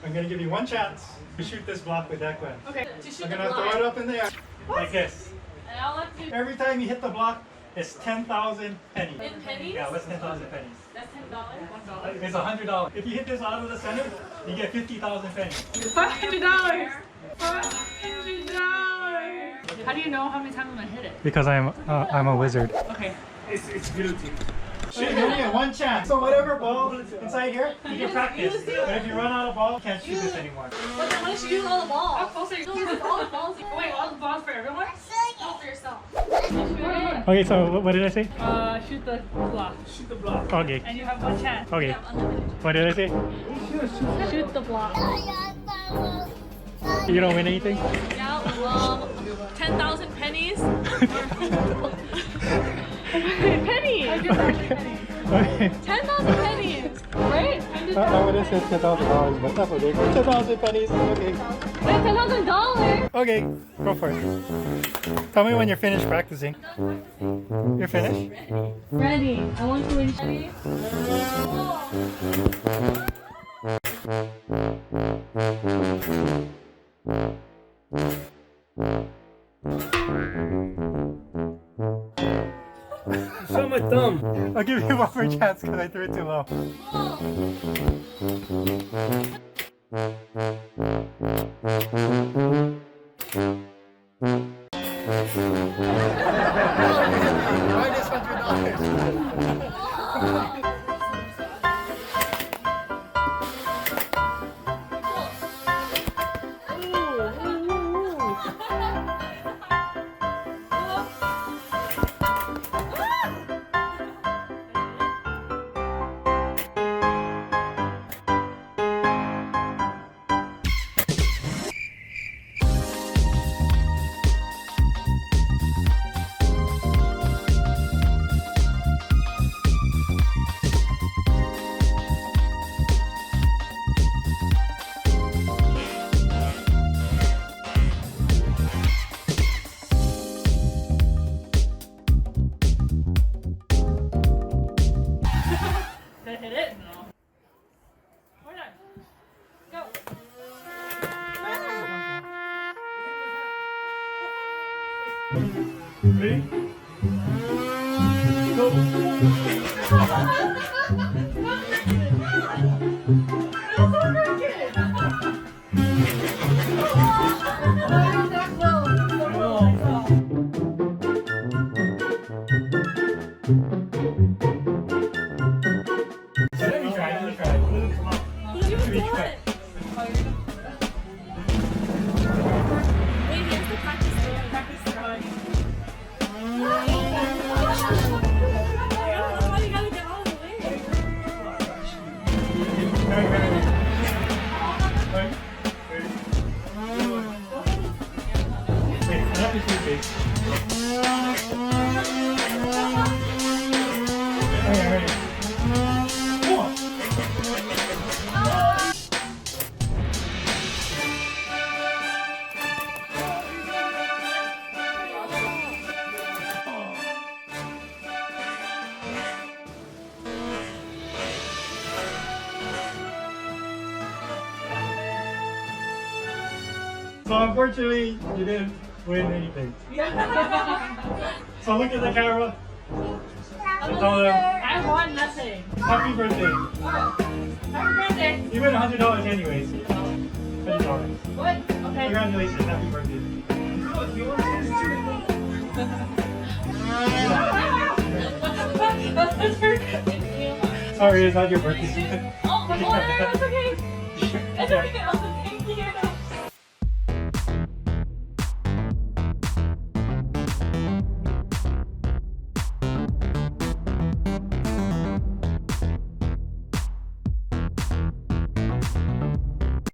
I'm gonna give you one chance to shoot this block with that gun. Okay. To shoot I'm the gonna block. throw it up in the air like this. And I'll let you. Every time you hit the block, it's 10,000 pennies. In pennies? Yeah, what's 10,000 pennies? That's $10. $1. It's $100. If you hit this out of the center, you get 50,000 pennies. $500. $500. How do you know how many times I'm gonna hit it? Because I'm a wizard. Okay. It's guilty. Shoot, you only get one chance. So whatever ball inside here, you can practice. But if you run out of ball, you can't shoot this anymore. But then what if you use all the balls? How close are you? Use all the balls. Wait, all the balls for everyone? All for yourself. Okay, so what did I say? Shoot the block. Shoot the block. Okay. And you have one chance. Okay. What did I say? Shoot the block. You don't win anything? Yeah, 10,000 pennies. Pennies! I did pennies. Okay. 10,000 pennies! Right? I would have said $10,000, but that's okay. 10,000 pennies. Okay. Wait, $10,000! Okay, go for it. Tell me when you're finished practicing. You're finished? Ready. I want to win. Ready? Show my thumb. I'll give you one more chance because I threw it too low. Ready? Go! Let me try. Wait, here's the practice story. You gotta get out of the way. So unfortunately, you didn't win anything. So look at the camera and tell them, I won nothing. happy birthday. Happy birthday. You win $100 anyways. $100. What? Okay. Congratulations, happy birthday. Thank you. Sorry, it's not your birthday. Oh, it's okay. It's okay.